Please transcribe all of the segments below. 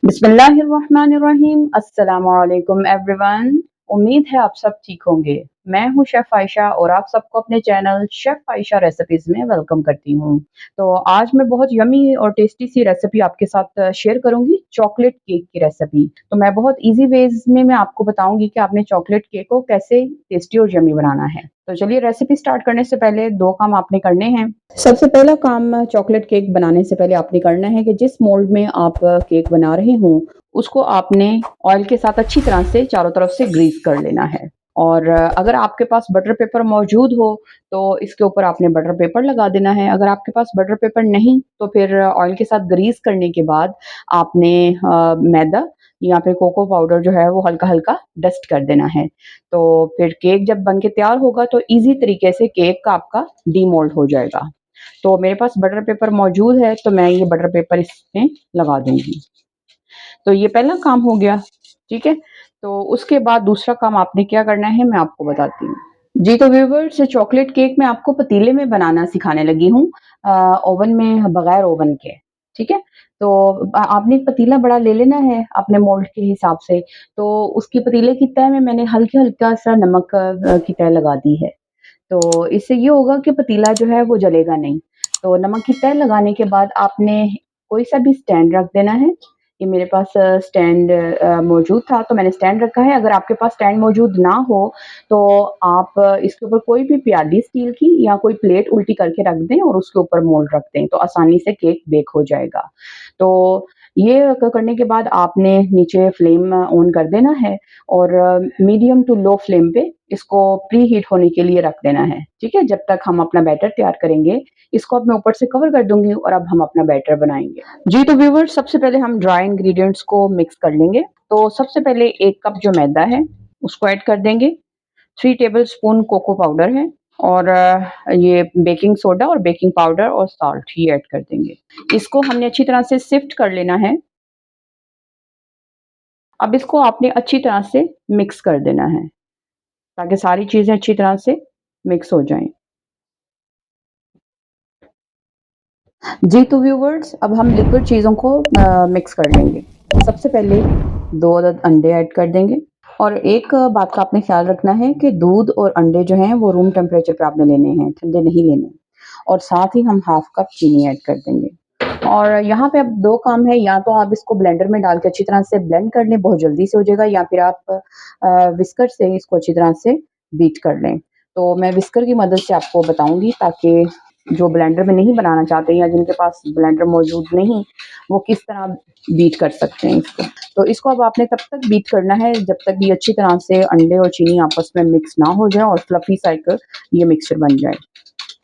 बिस्मिल्लाहिर्रहमानिर्रहीम। अस्सलामु अलैकुम एवरीवन। उम्मीद है आप सब ठीक होंगे। मैं हूँ शेफ़ आयशा और आप सबको अपने चैनल शेफ़ आयशा रेसिपीज़ में वेलकम करती हूँ। तो आज मैं बहुत यम्मी और टेस्टी सी रेसिपी आपके साथ शेयर करूँगी, चॉकलेट केक की रेसिपी। तो मैं बहुत ईज़ी वेज़ में मैं आपको बताऊँगी कि आपने चॉकलेट केक को कैसे टेस्टी और यम्मी बनाना है। तो चलिए रेसिपी स्टार्ट करने से पहले 2 काम आपने करने हैं। सबसे पहला काम चॉकलेट केक बनाने से पहले आपने करना है कि जिस मोल्ड में आप केक बना रहे हों, उसको आपने ऑयल के साथ अच्छी तरह से चारों तरफ से ग्रीस कर लेना है। और अगर आपके पास बटर पेपर मौजूद हो, तो इसके ऊपर आपने बटर पेपर लगा देना है। अगर आपके पास बटर पेपर नहीं, तो फिर ऑयल के साथ ग्रीस करने के बाद आपने मैदा या फिर कोको पाउडर जो है वो हल्का-हल्का डस्ट कर देना है। तो फिर केक जब बन के तैयार होगा तो ईज़ी तरीके से केक का आपका डीमोल्ड हो जाएगा। तो मेरे पास बटर पेपर मौजूद है, तो मैं ये बटर पेपर इसमें लगा दूँगी। तो ये पहला काम हो गया, ठीक है? तो उसके बाद दूसरा काम आपने क्या करना है, मैं आपको बताती हूँ। जी, तो व्यूअर्स चॉकलेट केक मैं आपको पतीले में बनाना सिखाने लगी हूँ अ, ओवन में बगैर ओवन के, ठीक है? तो आपने एक पतीला बड़ा ले लेना है अपने मोल्ड के हिसाब से, तो उसकी पतीले की तह में मैंने हल्का सा नमक की तह लगा दी है। तो इससे ये होगा कि पतीला जो है वो जलेगा नहीं। तो नमक की तह लगाने के बाद आपने कोई सा भी स्टैंड रख देना है। ये मेरे पास स्टैंड मौजूद था तो मैंने स्टैंड रखा है। अगर आपके पास स्टैंड मौजूद ना हो तो आप इसके ऊपर कोई भी प्याली स्टील की या कोई प्लेट उल्टी करके रख दें और उसके ऊपर मोल्ड रख दें, तो आसानी से केक बेक हो जाएगा। तो ये करने के बाद आपने नीचे फ्लेम ऑन कर देना है और मीडियम टू लो फ्लेम पे इसको प्री हीट होने के लिए रख देना है, ठीक है? जब तक हम अपना बैटर तैयार करेंगे, इसको अब मैं ऊपर से कवर कर दूँगी और अब हम अपना बैटर बनाएँगे। जी, तो व्यूअर्स सबसे पहले हम ड्राई इंग्रीडिएंट्स को मिक्स कर लेंगे। तो सबसे पहले 1 कप जो मैदा है, उसको ऐड कर देंगे। 3 टेबलस्पून कोको पाउडर है और ये बेकिंग सोडा और बेकिंग पाउडर और सॉल्ट ये ऐड कर देंगे। इसको हमने अच्छी तरह से सिफ्ट कर लेना है। अब इसको आपने अच्छी तरह से मिक्स कर देना है, ताकि सारी चीज़ें अच्छी तरह से मिक्स हो जाएँ। जी, तो व्यूअर्स अब हम लिक्विड चीज़ों को मिक्स कर लेंगे। सबसे पहले 2 अदद अंडे ऐड कर देंगे और एक बात का आपने ख़्याल रखना है कि दूध और अंडे जो हैं वो रूम टेम्परेचर पे आपने लेने हैं, ठंडे नहीं लेने। और साथ ही हम हाफ़ कप चीनी ऐड कर देंगे। और यहाँ पे अब 2 काम है, या तो आप इसको ब्लेंडर में डाल के अच्छी तरह से ब्लेंड कर लें, बहुत जल्दी से हो जाएगा, या फिर आप व्हिस्कर से इसको अच्छी तरह से बीट कर लें। तो मैं व्हिस्कर की मदद से आपको बताऊँगी ताकि जो ब्लेंडर में नहीं बनाना चाहते या जिनके पास ब्लेंडर मौजूद नहीं, वो किस तरह बीट कर सकते हैं इसको। तो इसको अब आपने तब तक बीट करना है जब तक ये अच्छी तरह से अंडे और चीनी आपस में मिक्स ना हो जाए और फ्लफी सा एक ये मिक्सचर बन जाए,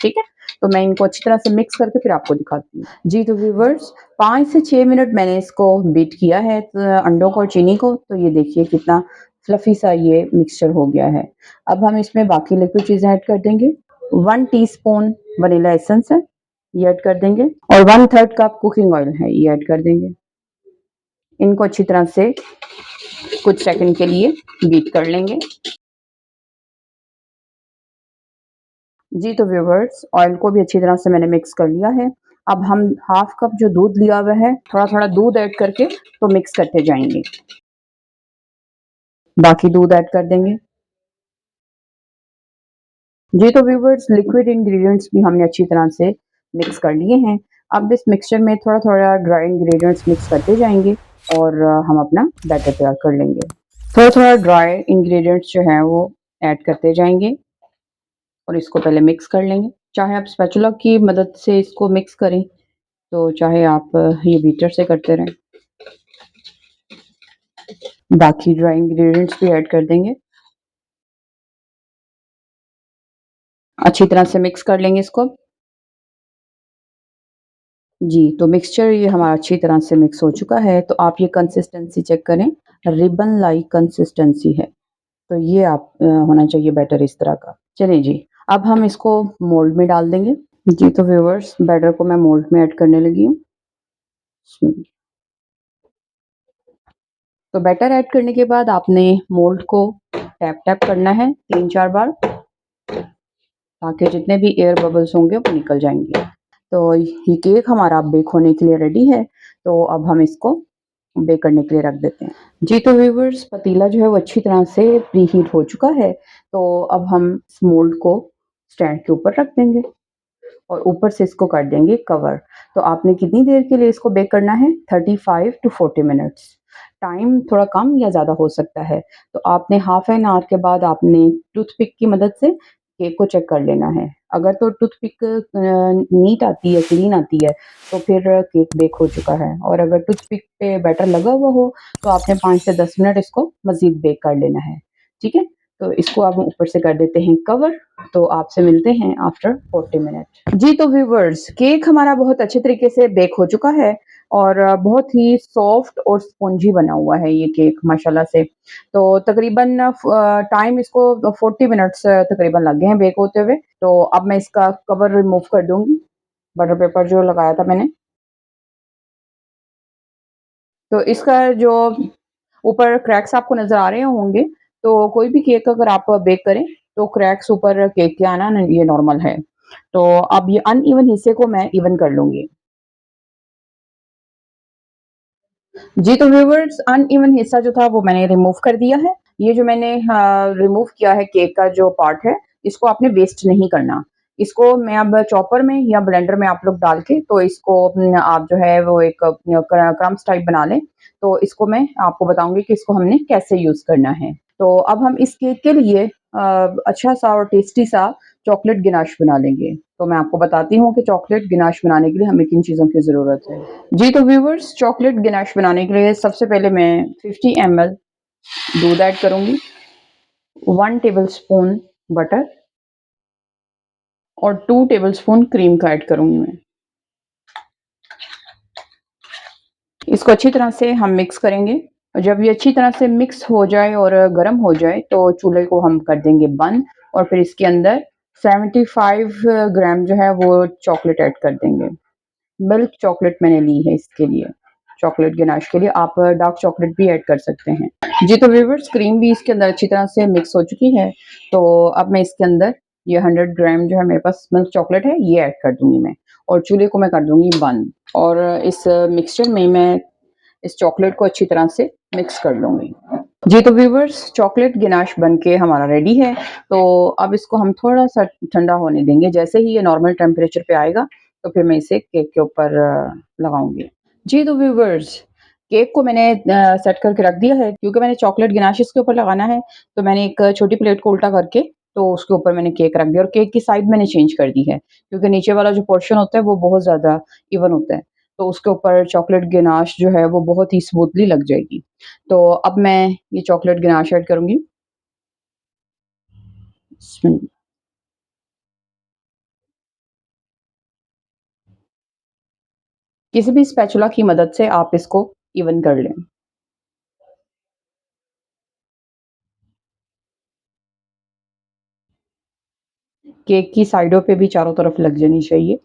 ठीक है? तो मैं इनको अच्छी तरह से मिक्स करके फिर आपको दिखाती हूँ। जी, तो व्यूअर्स 5 से 6 मिनट मैंने इसको बीट किया है अंडों को और चीनी को, तो ये देखिए कितना फ्लफी सा ये मिक्सचर हो गया है। अब हम इसमें बाकी लिक्विड चीज़ें ऐड कर देंगे। 1 टीस्पून वनीला एसेंस है, ये ऐड कर देंगे और 1/3 कप कुकिंग ऑयल है, ये ऐड कर देंगे। इनको अच्छी तरह से कुछ सेकंड के लिए बीट कर लेंगे। जी, तो व्यूअर्स ऑयल को भी अच्छी तरह से मैंने मिक्स कर लिया है। अब हम हाफ़ कप जो दूध लिया हुआ है, थोड़ा-थोड़ा दूध ऐड करके तो मिक्स करते जाएँगे। बाकी दूध ऐड कर देंगे। जी, तो व्यूअर्स लिक्विड इंग्रीडिएंट्स भी हमने अच्छी तरह से मिक्स कर लिए हैं। अब इस मिक्सचर में थोड़ा-थोड़ा ड्राई इंग्रीडिएंट्स मिक्स करते जाएँगे और हम अपना बैटर तैयार कर लेंगे। थोड़ा-थोड़ा ड्राई इंग्रीडिएंट्स जो हैं वो ऐड करते जाएँगे और इसको पहले मिक्स कर लेंगे। चाहे आप स्पैचुला की मदद से इसको मिक्स करें, तो चाहे आप ये बीटर से करते रहें। बाकी ड्राई इंग्रीडिएंट्स भी ऐड कर देंगे। अच्छी तरह से मिक्स कर लेंगे इसको। जी, तो मिक्सचर ये हमारा अच्छी तरह से मिक्स हो चुका है, तो आप ये कंसिस्टेंसी चेक करें, रिबन लाइक कंसिस्टेंसी है। तो ये आप होना चाहिए बैटर इस तरह का। चलिए जी, अब हम इसको मोल्ड में डाल देंगे। जी, तो व्यूअर्स बैटर को मैं मोल्ड में ऐड करने लगी हूँ। तो बैटर ऐड करने के बाद आपने मोल्ड को टैप-टैप करना है 3-4 बार, ताकि जितने भी एयर बबल्स होंगे वो निकल जाएँगे। तो ये केक हमारा बेक होने के लिए रेडी है, तो अब हम इसको बेक करने के लिए रख देते हैं। जी, तो व्यूअर्स पतीला जो है वो अच्छी तरह से प्रीहीट हो चुका है, तो अब हम इस मोल्ड को स्टैंड के ऊपर रख देंगे और ऊपर से इसको कर देंगे कवर। तो आपने कितनी देर के लिए इसको बेक करना है? 35 टू 40 मिनट्स। टाइम थोड़ा कम या ज़्यादा हो सकता है। तो आपने हाफ एन आवर के बाद आपने टूथपिक की मदद से केक को चेक कर लेना है। अगर तो टूथपिक नीट आती है, क्लीन आती है, तो फिर केक बेक हो चुका है और अगर टूथपिक पे बैटर लगा हुआ हो, तो आपने 5 से 10 मिनट इसको मज़ीद बेक कर लेना है। ठीक है? तो इसको अब ऊपर से कर देते हैं कवर। तो आपसे मिलते हैं आफ्टर 40 मिनट। जी, तो व्यूअर्स केक हमारा बहुत अच्छे तरीके से बेक हो चुका है और बहुत ही सॉफ्ट और स्पॉन्जी बना हुआ है ये केक माशाल्लाह से। तो तकरीबन टाइम इसको 40 मिनट्स तकरीबन लग गए हैं बेक होते हुए। तो अब मैं इसका कवर रिमूव कर दूँगी, बटर पेपर जो लगाया था मैंने। तो इसका जो ऊपर क्रैक्स आपको नज़र आ रहे होंगे, तो कोई भी केक अगर आप बेक करें, तो क्रैक्स ऊपर केक के आना न ये नॉर्मल है। तो अब ये अनइवन हिस्से को मैं इवन कर लूँगी। जी, तो व्यूअर्स अनइवन हिस्सा जो था वो मैंने रिमूव कर दिया है। ये जो मैंने रिमूव किया है केक का जो पार्ट है, इसको आपने वेस्ट नहीं करना। इसको मैं अब चॉपर में या ब्लेंडर में आप लोग डाल के तो इसको आप जो है वो एक क्रम्ब्स टाइप बना लें। तो इसको मैं आपको बताऊँगी कि इसको हमने कैसे यूज़ करना है। तो अब हम इस केक के लिए अच्छा-सा और टेस्टी-सा चॉकलेट गिनाश बना लेंगे। तो मैं आपको बताती हूँ कि चॉकलेट गिनाश बनाने के लिए हमें किन चीज़ों की ज़रूरत है। जी, तो व्यूअर्स चॉकलेट गनाश बनाने के लिए सबसे पहले मैं 50 ml दूध ऐड करूँगी, 1 टेबलस्पून बटर और 2 टेबलस्पून क्रीम का ऐड करूँगी मैं। इसको अच्छी तरह से हम मिक्स करेंगे और जब ये अच्छी तरह से मिक्स हो जाए और गरम हो जाए तो चूल्हे को हम कर देंगे बंद और फिर इसके अंदर 75 ग्राम जो है वो चॉकलेट ऐड कर देंगे। मिल्क चॉकलेट मैंने ली है इसके लिए, चॉकलेट गनाश के लिए आप डार्क चॉकलेट भी ऐड कर सकते हैं। जी, तो व्यूअर्स क्रीम भी इसके अंदर अच्छी तरह से मिक्स हो चुकी है, तो अब मैं इसके अंदर ये 100 ग्राम जो है मेरे पास मिल्क चॉकलेट है, ये ऐड कर दूँगी मैं और चूल्हे को मैं कर दूँगी बंद और इस मिक्सचर में मैं इस चॉकलेट को अच्छी तरह से मिक्स कर लूँगी। जी, तो व्यूअर्स चॉकलेट गिनाश बन के हमारा रेडी है, तो अब इसको हम थोड़ा-सा ठंडा होने देंगे। जैसे ही ये नॉर्मल टेम्परेचर पे आएगा, तो फिर मैं इसे केक के ऊपर लगाऊँगी। जी, तो व्यूअर्स केक को मैंने सेट करके रख दिया है क्योंकि मैंने चॉकलेट गिनाश इसके ऊपर लगाना है, तो मैंने एक छोटी प्लेट को उल्टा करके तो उसके ऊपर मैंने केक रख दिया और केक की साइड मैंने चेंज कर दी है, क्योंकि नीचे वाला जो पोर्शन होता है वो बहुत ज़्यादा इवन होता है, तो उसके ऊपर चॉकलेट गिनाश जो है वो बहुत ही स्मूथली लग जाएगी। तो अब मैं ये चॉकलेट गनाश ऐड करूँगी। इसमें किसी भी स्पैचुला की मदद से आप इसको इवन कर लें। केक की साइडों पे भी चारों तरफ लग जानी चाहिए।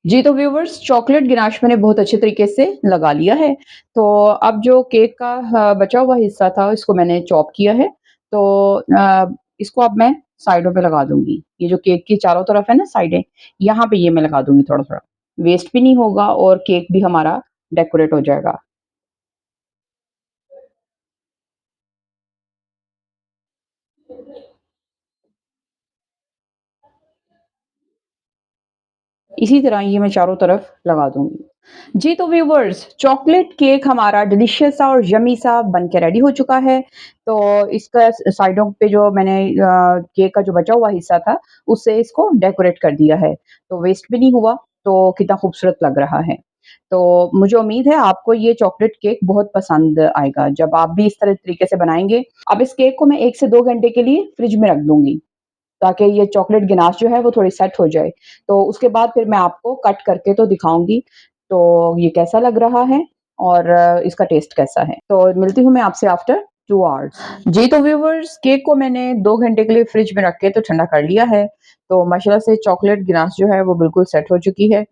जी, तो व्यूअर्स चॉकलेट गनाश मैंने बहुत अच्छे तरीके से लगा लिया है। तो अब जो केक का बचा हुआ हिस्सा था इसको मैंने चॉप किया है। तो इसको अब मैं साइडों पे लगा दूँगी। ये जो केक की चारों तरफ है ना साइडें, यहाँ पे ये मैं लगा दूँगी थोड़ा-थोड़ा। वेस्ट भी नहीं होगा और केक भी हमारा डेकोरेट हो जाएगा। इसी तरह ये मैं चारों तरफ लगा दूँगी। जी, तो व्यूअर्स चॉकलेट केक हमारा डिलीशियस सा और यम्मी सा बन के रेडी हो चुका है। तो इसका साइडों पे जो मैंने केक का जो बचा हुआ हिस्सा था, उससे इसको डेकोरेट कर दिया है। तो वेस्ट भी नहीं हुआ, तो कितना खूबसूरत लग रहा है। तो मुझे उम्मीद है आपको ये चॉकलेट केक बहुत पसंद आएगा, जब आप भी इस तरह तरीके से बनाएँगे। अब इस केक को मैं 1 से 2 घंटे के लिए फ्रिज में रख दूँगी। ताकि ये चॉकलेट गनाश जो है वो थोड़ी सेट हो जाए। तो उसके बाद फिर मैं आपको कट करके तो दिखाऊँगी, तो ये कैसा लग रहा है और इसका टेस्ट कैसा है। तो मिलती हूँ मैं आपसे आफ्टर 2 आवर्स। जी, तो व्यूअर्स केक को मैंने 2 घंटे के लिए फ्रिज में रख के तो ठंडा कर लिया है। तो माशाल्लाह से चॉकलेट गनाश जो है वो बिल्कुल सेट हो चुकी है।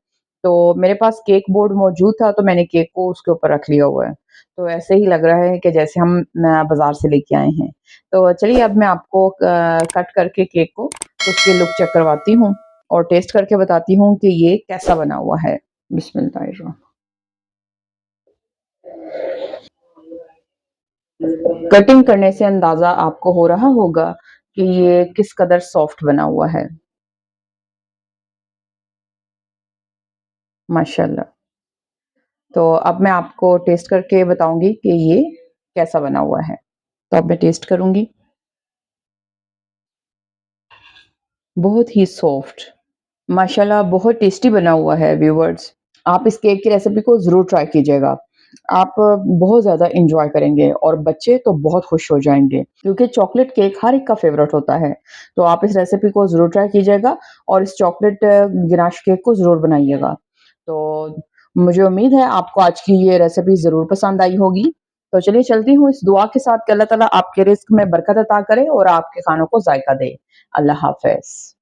तो मेरे पास केक बोर्ड मौजूद था तो मैंने केक को उसके ऊपर रख लिया हुआ है। तो ऐसे ही लग रहा है कि जैसे हम बाज़ार से लेके आए हैं। तो चलिए अब मैं आपको कट करके केक को तो उसकी लुक चेक करवाती हूँ और टेस्ट करके बताती हूँ कि ये कैसा बना हुआ है। बिस्मिल्लाहिर्रहमान। कटिंग करने से अंदाज़ा आपको हो रहा होगा कि ये किस कदर सॉफ्ट बना हुआ है। माशाल्लाह। तो अब मैं आपको टेस्ट करके बताऊँगी कि ये कैसा बना हुआ है। तो अब मैं टेस्ट करूँगी। बहुत ही सॉफ्ट, माशाल्लाह बहुत टेस्टी बना हुआ है व्यूअर्स। आप इस केक की रेसिपी को ज़रूर ट्राई कीजिएगा। आप बहुत ज़्यादा एन्जॉय करेंगे और बच्चे तो बहुत खुश हो जाएँगे क्योंकि चॉकलेट केक हर एक का फ़ेवरेट होता है। तो आप इस रेसिपी को ज़रूर ट्राई कीजिएगा और इस चॉकलेट गिनाश केक को ज़रूर बनाइएगा। तो मुझे उम्मीद है आपको आज की ये रेसिपी ज़रूर पसंद आई होगी। तो चलिए चलती हूँ इस दुआ के साथ कि अल्लाह ताला आपके रिज़्क में बरकत अता करे और आपके खानों को ज़ायक़ा दे। अल्लाह हाफ़िज़।